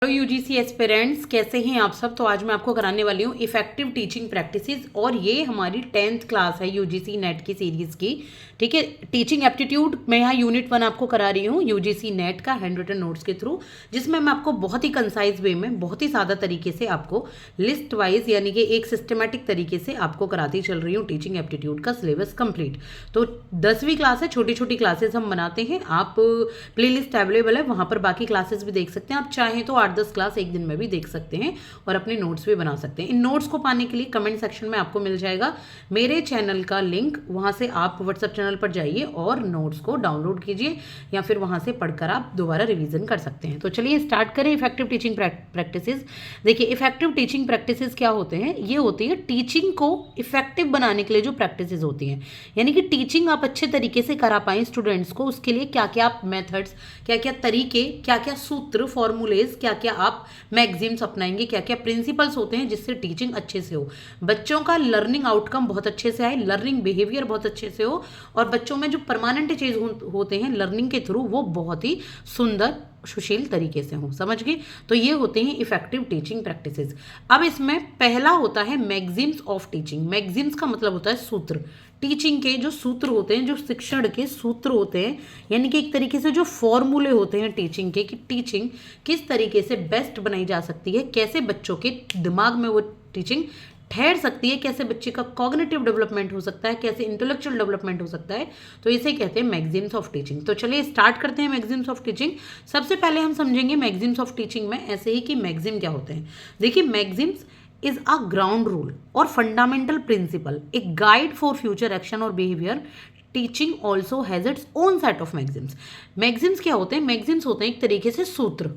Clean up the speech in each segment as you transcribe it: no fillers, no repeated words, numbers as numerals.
Hello UGC aspirants, कैसे हैं आप सब। तो आज मैं आपको कराने वाली हूँ इफेक्टिव टीचिंग प्रैक्टिसेस और ये हमारी 10th क्लास है यूजीसी नेट की सीरीज़ की। ठीक है, टीचिंग एप्टीट्यूड मैं यहाँ यूनिट 1 आपको करा रही हूँ यूजीसी नेट का हैंड रिटन नोट्स के थ्रू, जिसमें मैं आपको बहुत ही कंसाइज वे में बहुत ही सादा तरीके से आपको लिस्ट वाइज यानी कि एक सिस्टमेटिक तरीके से आपको कराती चल रही हूँ टीचिंग एप्टीट्यूड का सिलेबस कंप्लीट। तो 10वीं क्लास है, छोटी छोटी क्लासेस हम बनाते हैं। आप प्ले लिस्ट अवेलेबल है, वहाँ पर बाकी क्लासेस भी देख सकते हैं। आप चाहें तो 8-10 क्लास एक दिन में भी देख सकते हैं और अपने नोट्स भी बना सकते हैं। इन नोट्स को पाने के लिए कमेंट सेक्शन में आपको मिल जाएगा मेरे चैनल का लिंक, वहां से आप व्हाट्सएप चैनल पर जाइए और नोट्स को डाउनलोड कीजिए या फिर वहां से पढ़कर आप दोबारा रिवीजन कर सकते हैं। तो चलिए स्टार्ट करें इफेक्टिव टीचिंग प्रैक्टिसेस। देखिए, इफेक्टिव टीचिंग प्रैक्टिसेस क्या होते हैं। ये होती है टीचिंग को इफेक्टिव बनाने के लिए जो प्रैक्टिसेस होती हैं, यानी कि टीचिंग आप अच्छे तरीके से करा पाएं स्टूडेंट्स को, उसके लिए क्या क्या मेथड्स, क्या क्या तरीके, क्या क्या सूत्र, फॉर्मूलेज, क्या क्या आप मैगजीम्स अपनाएंगे, क्या क्या प्रिंसिपल्स होते हैं जिससे टीचिंग अच्छे से हो, बच्चों का लर्निंग आउटकम बहुत अच्छे से आए, लर्निंग बिहेवियर बहुत अच्छे से हो और बच्चों में जो परमानेंट चीज होते हैं लर्निंग के थ्रू वो बहुत ही सुंदर सुशील तरीके से हो। समझ गए। तो ये होते हैं इफेक्टिव टीचिंग प्रैक्टिसेस। अब इसमें पहला होता है मैगजीम्स ऑफ टीचिंग। मैगजीम्स का मतलब होता है सूत्र। टीचिंग के जो सूत्र होते हैं, जो शिक्षण के सूत्र होते हैं, यानी कि एक तरीके से जो फॉर्मूले होते हैं टीचिंग के, कि टीचिंग किस तरीके से बेस्ट बनाई जा सकती है, कैसे बच्चों के दिमाग में वो टीचिंग ठहर सकती है, कैसे बच्चे का कॉग्निटिव डेवलपमेंट हो सकता है, कैसे इंटेलेक्चुअल डेवलपमेंट हो सकता है। तो इसे कहते हैं मैगजीम्स ऑफ टीचिंग। तो चलिए स्टार्ट करते हैं मैगजीम्स ऑफ टीचिंग। सबसे पहले हम समझेंगे मैगजीम्स ऑफ टीचिंग में ऐसे ही कि मैगजीम क्या होते हैं। देखिए, maxims is a ground rule और fundamental principle, a guide for future action और behaviour. Teaching also has its own set of maxims. Maxims क्या होते हैं। मैगजीम्स होते हैं एक तरीके से सूत्र,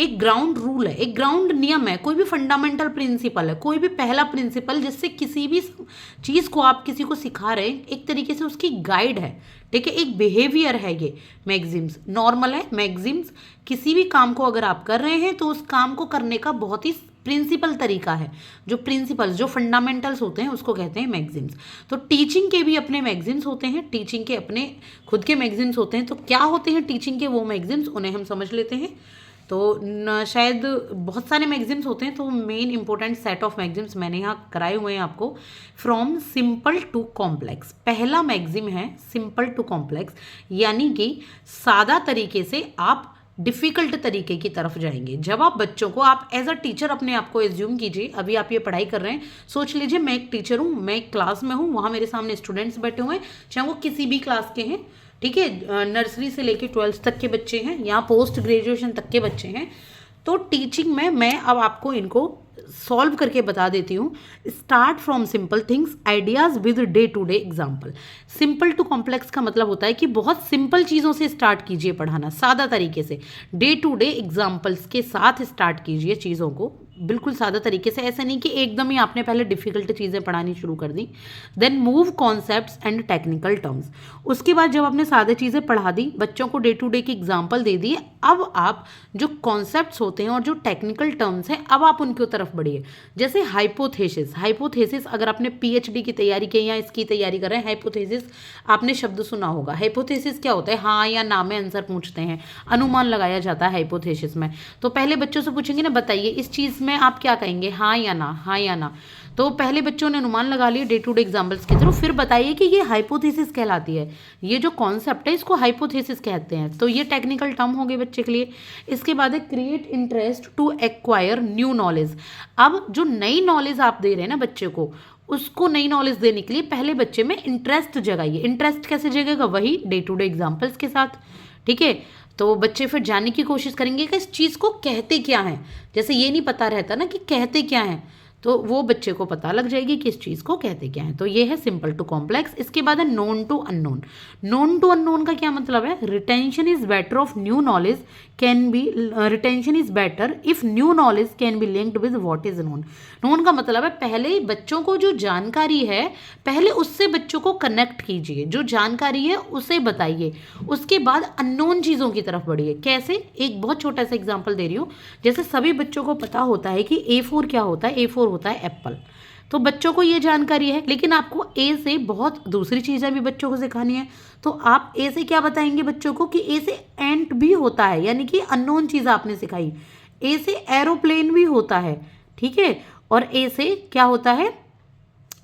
एक ग्राउंड रूल है, एक ग्राउंड नियम है, कोई भी फंडामेंटल प्रिंसिपल है, कोई भी पहला प्रिंसिपल जिससे किसी भी चीज़ को आप किसी को सिखा रहे हैं, एक तरीके से उसकी गाइड है। ठीक है, एक बिहेवियर है ये मैगजीम्स। नॉर्मल है मैगजीम्स, किसी भी काम को अगर आप कर रहे हैं तो उस काम को करने का बहुत ही प्रिंसिपल तरीका है। जो प्रिंसिपल्स, जो फंडामेंटल्स होते हैं उसको कहते हैं मैगजीम्स। तो टीचिंग के भी अपने मैगजीम्स होते हैं, टीचिंग के अपने खुद के मैगजीम्स होते हैं। तो क्या होते हैं टीचिंग के वो मैगजीम्स, उन्हें हम समझ लेते हैं। तो शायद बहुत सारे मैगजीम्स होते हैं, तो main important set of maxims मैंने यहाँ कराए हुए हैं आपको। फ्रॉम सिंपल टू कॉम्प्लेक्स, पहला मैगजीम है सिंपल टू कॉम्प्लेक्स, यानी कि सादा तरीके से आप डिफ़िकल्ट तरीके की तरफ जाएंगे। जब आप बच्चों को, आप एज अ टीचर अपने आप को एज्यूम कीजिए, अभी आप ये पढ़ाई कर रहे हैं, सोच लीजिए मैं एक टीचर हूँ, मैं एक क्लास में हूँ, वहाँ मेरे सामने स्टूडेंट्स बैठे हुए हैं, चाहे वो किसी भी क्लास के हैं। ठीक है, नर्सरी से लेके 12th तक के बच्चे हैं, यहाँ पोस्ट ग्रेजुएशन तक के बच्चे हैं। तो टीचिंग में मैं अब आपको इनको सॉल्व करके बता देती हूँ। Start from simple things, ideas with day to day example. Simple to complex का मतलब होता है कि बहुत सिंपल चीज़ों से स्टार्ट कीजिए पढ़ाना, सादा तरीके से, डे टू डे एग्जाम्पल्स के साथ स्टार्ट कीजिए चीज़ों को, बिल्कुल सादा तरीके से। ऐसा नहीं कि एकदम ही आपने पहले डिफिकल्ट चीज़ें पढ़ानी शुरू कर दी। Then move concepts and technical terms. उसके बाद जब आपने सादे चीज़ें पढ़ा दी, बच्चों को डे टू डे की एग्जाम्पल दे दिए, अब आप जो कॉन्सेप्ट्स होते हैं और जो टेक्निकल टर्म्स हैं, अब आप उनकी तरफ बढ़िए। जैसे हाइपोथेसिस। हाइपोथेसिस अगर आपने पीएचडी की तैयारी की या इसकी तैयारी कर रहे हैं, हाइपोथेसिस आपने शब्द सुना होगा। हाइपोथेसिस क्या होता है, हाँ या ना में आंसर पूछते हैं, अनुमान लगाया जाता है हाइपोथेसिस में। तो पहले बच्चों से पूछेंगे ना, बताइए इस चीज़ में आप क्या कहेंगे, हाँ या ना, हाँ या ना। तो पहले बच्चों ने अनुमान लगा लिए डे टू डे एग्जाम्पल्स के थ्रू, फिर बताइए कि ये हाइपोथेसिस कहलाती है, ये जो कॉन्सेप्ट है इसको हाइपोथेसिस कहते हैं। तो ये टेक्निकल टर्म हो गए बच्चे के लिए। इसके बाद है create interest to acquire new knowledge. अब जो नई नॉलेज आप दे रहे हैं ना बच्चे को, उसको नई नॉलेज देने के लिए पहले बच्चे में इंटरेस्ट जगाइए। इंटरेस्ट कैसे जगेगा, वही डे टू डे एग्जाम्पल्स के साथ। ठीक है, तो बच्चे फिर जानने की कोशिश करेंगे कि इस चीज़ को कहते क्या हैं। जैसे ये नहीं पता रहता ना कि कहते क्या हैं, तो वो बच्चे को पता लग जाएगी कि इस चीज़ को कहते क्या है। तो ये है सिंपल टू कॉम्प्लेक्स। इसके बाद है known to unknown. Known to unknown का क्या मतलब है, retention is better of new knowledge can be, retention is better if new knowledge can be linked with what is known. Known का मतलब है पहले बच्चों को जो जानकारी है, पहले उससे बच्चों को कनेक्ट कीजिए, जो जानकारी है उसे बताइए, उसके बाद अननोन चीज़ों की तरफ बढ़िए। कैसे, एक बहुत छोटा सा एग्जाम्पल दे रही हूँ। जैसे सभी बच्चों को पता होता है कि A4 क्या होता है, A4 होता है एप्पल। तो बच्चों को ये जानकारी है, लेकिन आपको ए से बहुत दूसरी चीज़ें भी बच्चों को सिखानी है। तो आप ए से क्या बताएंगे बच्चों को कि ए से एंट भी होता है, यानी कि अननोन चीज़ आपने सिखाई। ए से एरोप्लेन भी होता है, ठीक है, और ए से क्या होता है,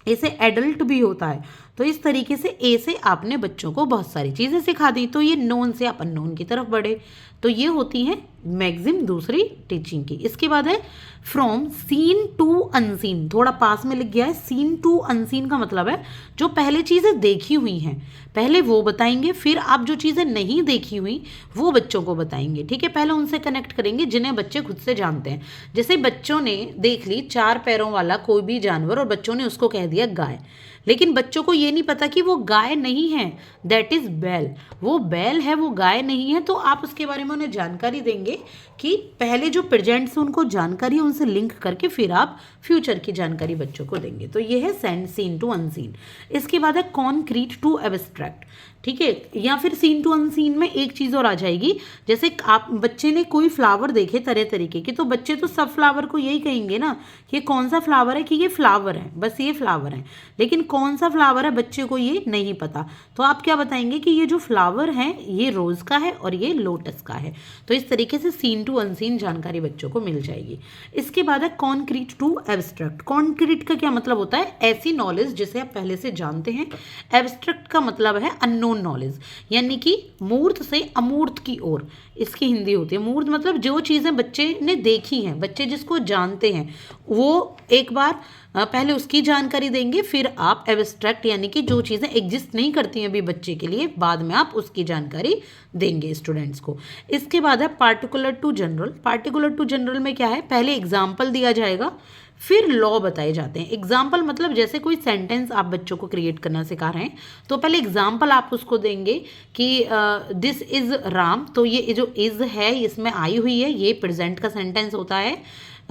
ए से एडल्ट भी होता है। तो इस तरीके से ए से आपने बच्चों को बहुत सारी चीज़ें सिखा दी। तो ये नोन से आप अननोन की तरफ बढ़े। तो ये होती हैं मैक्सिम दूसरी टीचिंग की। इसके बाद है फ्रॉम सीन टू अनसीन, थोड़ा पास में लिख गया है। सीन टू अनसीन का मतलब है जो पहले चीज़ें देखी हुई हैं पहले वो बताएंगे, फिर आप जो चीज़ें नहीं देखी हुई वो बच्चों को बताएंगे, ठीक है। पहले उनसे कनेक्ट करेंगे जिन्हें बच्चे खुद से जानते हैं। जैसे बच्चों ने देख ली 4 पैरों वाला कोई भी जानवर और बच्चों ने उसको कह दिया गाय, लेकिन बच्चों को ये नहीं पता कि वो गाय नहीं है, दैट इज बैल, वो बैल है, वो गाय नहीं है। तो आप उसके बारे में उन्हें जानकारी देंगे कि पहले जो प्रेजेंट से उनको जानकारी है उनसे लिंक करके फिर आप फ्यूचर की जानकारी बच्चों को देंगे। तो ये है सेंड सीन टू अनसीन। इसके बाद है कॉन्क्रीट टू एब्स्ट्रैक्ट, ठीक है, या फिर सीन टू अनसीन में एक चीज़ और आ जाएगी। जैसे आप बच्चे ने कोई फ्लावर देखे तरह तरीके के, तो बच्चे तो सब फ्लावर को यही कहेंगे ना कि ये कौन सा फ्लावर है, कि ये फ्लावर है, बस ये फ्लावर है, लेकिन कौन सा फ्लावर है बच्चे को ये नहीं पता। तो आप क्या बताएंगे कि ये जो फ्लावर है ये रोज़ का है और ये लोटस का है। तो इस तरीके से सीन टू अनसीन जानकारी बच्चों को मिल जाएगी। इसके बाद है कॉन्क्रीट टू एब्स्ट्रैक्ट। कॉन्क्रीट का क्या मतलब होता है, ऐसी नॉलेज जिसे आप पहले से जानते हैं। एब्स्ट्रैक्ट का मतलब है अननोन नॉलेज, यानी कि मूर्त से अमूर्त की ओर, इसकी हिंदी होती है। मूर्त मतलब जो चीज़ें बच्चे ने देखी हैं, बच्चे जिसको जानते हैं, वो एक बार पहले उसकी जानकारी देंगे, फिर आप एब्स्ट्रैक्ट यानी कि जो चीज़ें एग्जिस्ट नहीं करती हैं अभी बच्चे के लिए, बाद में आप उसकी जानकारी देंगे स्टूडेंट्स को। इसके बाद है particular to general. Particular to general में क्या है, पहले एग्जाम्पल दिया जाएगा, फिर लॉ बताए जाते हैं। एग्जाम्पल मतलब जैसे कोई सेंटेंस आप बच्चों को क्रिएट करना सिखा रहे हैं, तो पहले एग्जाम्पल आप उसको देंगे कि दिस इज़ राम। तो ये जो इज़ है इसमें आई हुई है, ये प्रेजेंट का सेंटेंस होता है,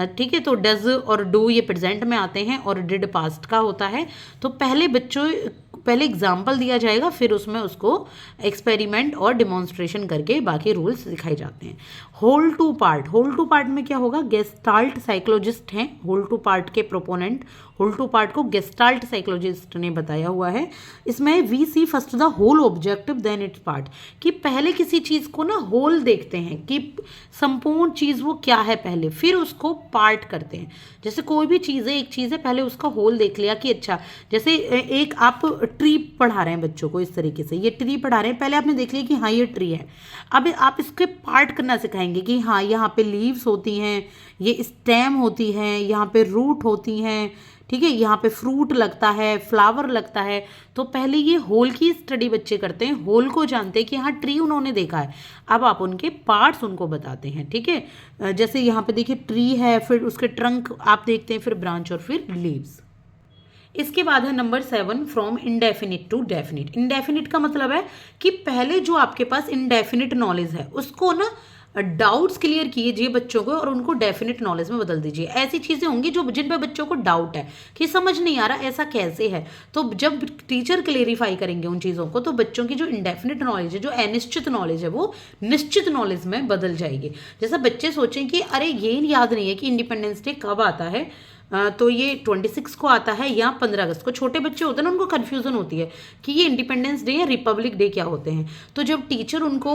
ठीक है। तो डज और डू ये प्रेजेंट में आते हैं और डिड पास्ट का होता है। तो पहले एग्जाम्पल दिया जाएगा, फिर उसमें उसको एक्सपेरिमेंट और डिमॉन्स्ट्रेशन करके बाकी रूल्स सिखाए जाते हैं। Whole to part. Whole to part में क्या होगा, गेस्टाल्ट साइकोलॉजिस्ट हैं होल टू पार्ट के प्रोपोनेंट। होल टू पार्ट को गेस्टाल्ट साइकोलॉजिस्ट ने बताया हुआ है। इसमें we see first the whole objective then its part, कि पहले किसी चीज़ को ना होल देखते हैं कि संपूर्ण चीज़ वो क्या है पहले, फिर उसको पार्ट करते हैं। जैसे कोई भी चीज़ है, एक चीज़ है, पहले उसका होल देख लिया कि अच्छा, जैसे एक आप ट्री पढ़ा रहे हैं बच्चों को, इस तरीके से ये ट्री पढ़ा रहे हैं, पहले आपने देख लिया कि हाँ ये ट्री है। अब आप इसके पार्ट करना सिखाएंगे कि हाँ यहाँ पे लीव्स होती हैं, ये स्टेम होती हैं, यहाँ पे रूट होती हैं, ठीक है, यहाँ पे फ्रूट लगता है, फ्लावर लगता है। तो पहले ये होल की स्टडी बच्चे करते हैं, होल को जानते हैं कि हाँ ट्री उन्होंने देखा है। अब आप उनके पार्ट्स उनको बताते हैं, ठीक है। जैसे यहाँ पे देखिए ट्री है, फिर उसके ट्रंक आप देखते हैं, फिर ब्रांच और फिर लीव्स। इसके बाद है number 7 from indefinite to definite. Indefinite का मतलब है कि पहले जो आपके पास इंडेफिनिट नॉलेज है उसको ना डाउट्स क्लियर कीजिए बच्चों को और उनको डेफिनेट नॉलेज में बदल दीजिए। ऐसी चीज़ें होंगी जो जिन पे बच्चों को डाउट है कि समझ नहीं आ रहा ऐसा कैसे है, तो जब टीचर क्लेरिफाई करेंगे उन चीज़ों को तो बच्चों की जो इंडेफिनिट नॉलेज है, जो अनिश्चित नॉलेज है, वो निश्चित नॉलेज में बदल जाएगी। जैसा बच्चे सोचें कि अरे ये याद नहीं है कि इंडिपेंडेंस डे कब आता है, तो ये 26 को आता है या 15 अगस्त को। छोटे बच्चे होते हैं ना, उनको कन्फ्यूज़न होती है कि ये इंडिपेंडेंस डे या रिपब्लिक डे क्या होते हैं। तो जब टीचर उनको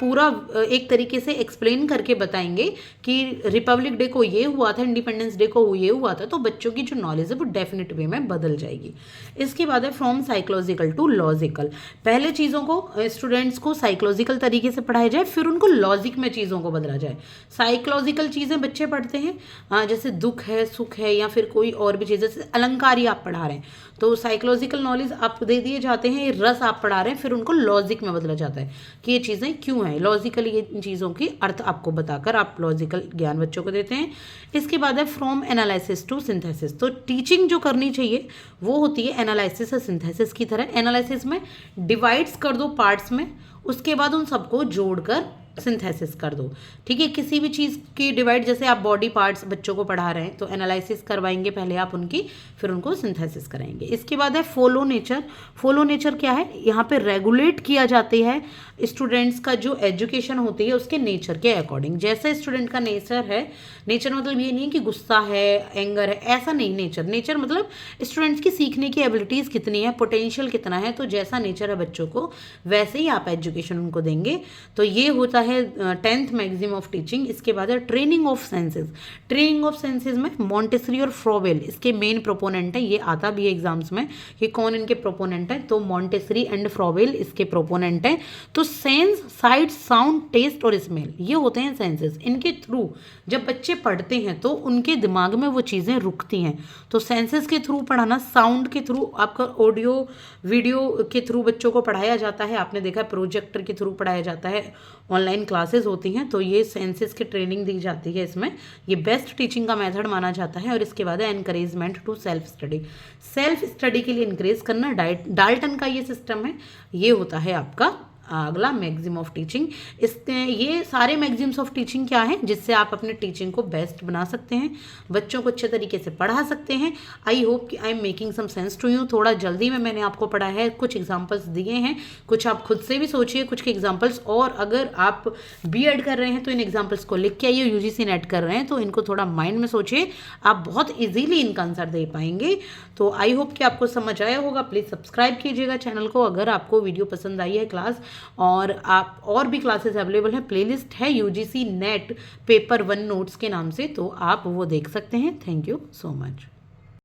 पूरा एक तरीके से एक्सप्लेन करके बताएंगे कि रिपब्लिक डे को ये हुआ था, इंडिपेंडेंस डे को ये हुआ था, तो बच्चों की जो नॉलेज है वो डेफिनेट वे में बदल जाएगी। इसके बाद है फ्रॉम साइकोलॉजिकल टू लॉजिकल। पहले चीज़ों को स्टूडेंट्स को साइकोलॉजिकल तरीके से पढ़ाया जाए, फिर उनको लॉजिक में चीज़ों को बदला जाए। साइकोलॉजिकल चीज़ें बच्चे पढ़ते हैं जैसे दुख है, सुख है, या फिर कोई और भी चीज़, जैसे अलंकारी आप पढ़ा रहे हैं तो साइकोलॉजिकल नॉलेज आप दे दिए जाते हैं। रस आप पढ़ा रहे हैं, फिर उनको लॉजिक में बदला जाता है कि ये चीज़ें क्यों हैं। लॉजिकल ये चीज़ों की अर्थ आपको बताकर आप लॉजिकल ज्ञान बच्चों को देते हैं। इसके बाद है फ्रॉम एनालिसिस टू सिंथेसिस। तो टीचिंग जो करनी चाहिए वो होती है एनालिसिस और सिंथेसिस की तरह। एनालिसिस में डिवाइड्स कर दो पार्ट्स में, उसके बाद उन सबको जोड़कर सिंथेसिस कर दो, ठीक है। किसी भी चीज़ की डिवाइड, जैसे आप बॉडी पार्ट्स बच्चों को पढ़ा रहे हैं तो एनालिसिस करवाएंगे पहले आप उनकी, फिर उनको सिंथेसिस कराएंगे। इसके बाद है फॉलो नेचर। फॉलो नेचर क्या है, यहाँ पे रेगुलेट किया जाती है स्टूडेंट्स का जो एजुकेशन होती है उसके नेचर के अकॉर्डिंग। जैसे स्टूडेंट का नेचर है, नेचर मतलब ये नहीं है कि गुस्सा है, एंगर है, ऐसा नहीं। नेचर मतलब स्टूडेंट्स की सीखने की एबिलिटीज़ कितनी है, पोटेंशियल कितना है, तो जैसा नेचर है बच्चों को वैसे ही आप एजुकेशन उनको देंगे। तो ये होता है है 10th मैगजीम ऑफ टीचिंग। इसके बाद है training of senses. Training of senses में मॉन्टेसरी और फ्रोवेल इसके मेन प्रोपोनेंट है। ये आता भी है एग्जाम्स में कि कौन इनके प्रोपोनेंट है, तो मॉन्टेसरी एंड फ्रोवेल इसके प्रोपोनेंट है। तो सेंस, साइट, साउंड, टेस्ट और स्मेल ये होते हैं सेंसेस। इनके थ्रू जब बच्चे पढ़ते हैं तो उनके दिमाग में वो चीज़ें रुकती हैं। तो सेंसेस के थ्रू पढ़ाना, साउंड के थ्रू, आपका ऑडियो वीडियो के थ्रू बच्चों को पढ़ाया जाता है। आपने देखा प्रोजेक्टर के थ्रू पढ़ाया जाता है, ऑनलाइन क्लासेस होती हैं, तो ये सेंसेस की ट्रेनिंग दी जाती है इसमें। ये बेस्ट टीचिंग का मेथड माना जाता है। और इसके बाद है encouragement to self study. Self study के लिए इनकरेज करना, डाल्टन का ये सिस्टम है। ये होता है आपका अगला मैगजीम ऑफ टीचिंग। इसमें ये सारे मैगजीम्स ऑफ टीचिंग क्या हैं जिससे आप अपने टीचिंग को बेस्ट बना सकते हैं, बच्चों को अच्छे तरीके से पढ़ा सकते हैं। आई होप कि I am making some sense to you. थोड़ा जल्दी में मैंने आपको पढ़ा है, कुछ एग्जांपल्स दिए हैं, कुछ आप खुद से भी सोचिए कुछ के एग्जांपल्स। और अगर आप बीएड कर रहे हैं तो इन एग्जांपल्स को लिख के आइए, यूजीसी नेट कर रहे हैं तो इनको थोड़ा माइंड में सोचिए, आप बहुत ईजीली इनका आंसर दे पाएंगे। तो आई होप कि आपको समझ आया होगा। प्लीज़ सब्सक्राइब कीजिएगा चैनल को अगर आपको वीडियो पसंद आई है क्लास। और आप और भी क्लासेस अवेलेबल हैं, प्लेलिस्ट है यूजीसी नेट पेपर 1 नोट्स के नाम से, तो आप वो देख सकते हैं। Thank you so much.